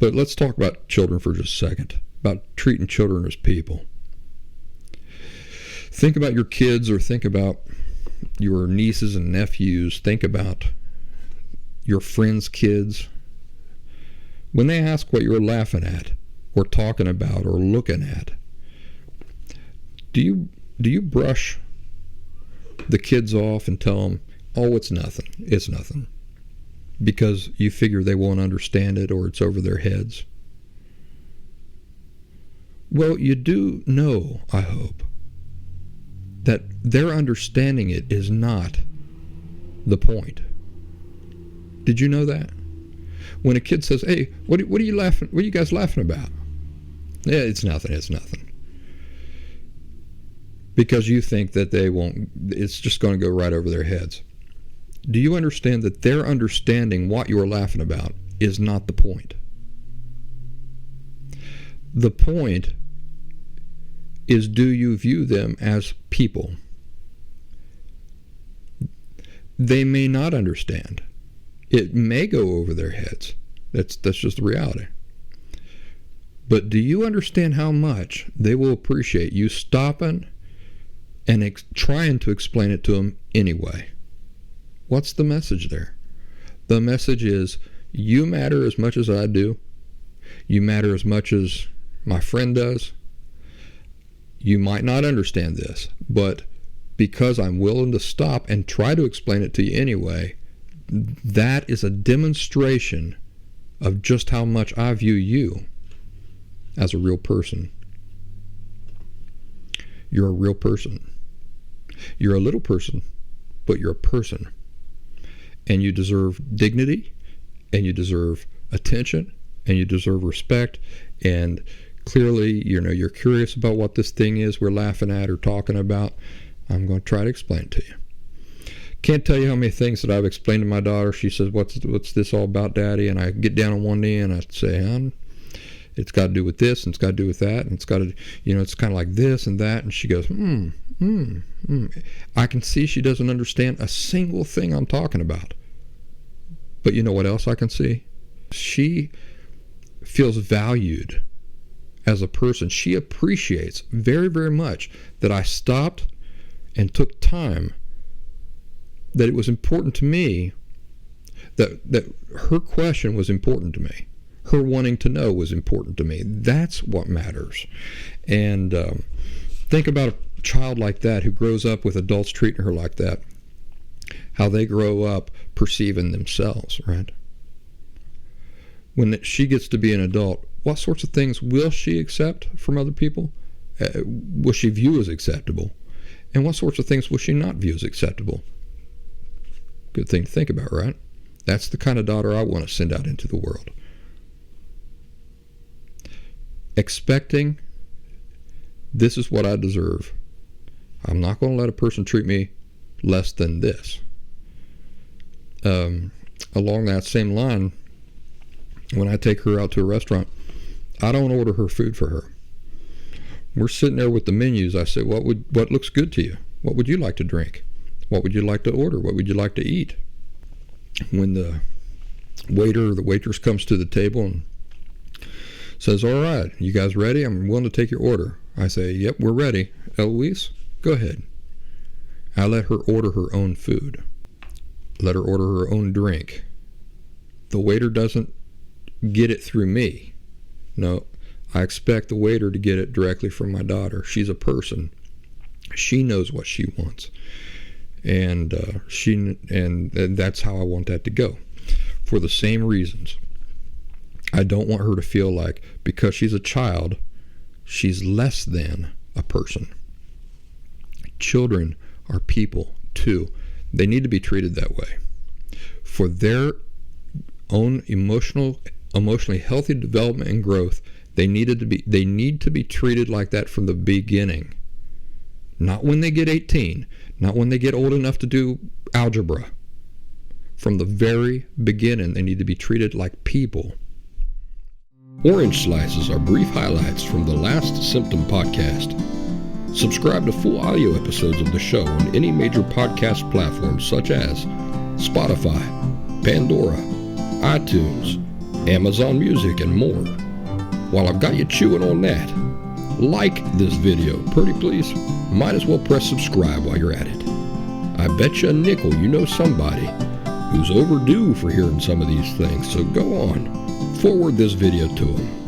But let's talk about children for just a second, about treating children as people. Think about your kids, or think about your nieces and nephews. Think about your friends' kids. When they ask what you're laughing at, or talking about, or looking at, do you brush the kids off and tell them, oh, it's nothing, because you figure they won't understand it, or it's over their heads? Well, you do know, I hope, that their understanding it is not the point. Did you know that? When a kid says, hey, what are you laughing? What are you guys laughing about? Yeah, it's nothing. Because you think that they won't, it's just going to go right over their heads. Do you understand that their understanding what you're laughing about is not the point? The point is, do you view them as people? They may not understand. It may go over their heads. That's just the reality. But do you understand how much they will appreciate you stopping and trying to explain it to them anyway? What's the message there? The message is, you matter as much as I do. You matter as much as my friend does. You might not understand this, but because I'm willing to stop and try to explain it to you anyway, that is a demonstration of just how much I view you as a real person. You're a real person. You're a little person, but you're a person. And you deserve dignity, and you deserve attention, and you deserve respect. And clearly, you're curious about what this thing is we're laughing at or talking about. I'm going to try to explain it to you. Can't tell you how many things that I've explained to my daughter. She says, what's this all about, Daddy? And I get down on one knee and I say, hon, it's got to do with this, and it's got to do with that, and it's got to, it's kind of like this and that. And she goes, I can see she doesn't understand a single thing I'm talking about. But you know what else I can see? She feels valued as a person. She appreciates very, very much that I stopped and took time, that it was important to me, that her question was important to me. Her wanting to know was important to me. That's what matters. And think about a child like that who grows up with adults treating her like that, how they grow up perceiving themselves, right? When she gets to be an adult, what sorts of things will she accept from other people? Will she view as acceptable? And what sorts of things will she not view as acceptable? Good thing to think about, right? That's the kind of daughter I want to send out into the world. Expecting, this is what I deserve. I'm not going to let a person treat me less than this. Along that same line, when I take her out to a restaurant, I don't order her food for her. We're sitting there with the menus. I say, what looks good to you? What would you like to drink? What would you like to order? What would you like to eat? When the waiter or the waitress comes to the table and says, all right, you guys ready? I'm willing to take your order. I say, yep, we're ready. Eloise, go ahead. I let her order her own food. Let her order her own drink. The waiter doesn't get it through me. No, I expect the waiter to get it directly from my daughter. She's a person. She knows what she wants. And that's how I want that to go. For the same reasons. I don't want her to feel like because she's a child, she's less than a person. Children are people too. They need to be treated that way. For their own emotionally healthy development and growth, they need to be treated like that from the beginning. Not when they get 18, not when they get old enough to do algebra. From the very beginning, they need to be treated like people. Orange Slices are brief highlights from the Last Symptom podcast. Subscribe to full audio episodes of the show on any major podcast platforms such as Spotify, Pandora, iTunes, Amazon Music, and more. While I've got you chewing on that, like this video, pretty please. Might as well press subscribe while you're at it. I bet you a nickel you know somebody who's overdue for hearing some of these things, so go on, forward this video to them.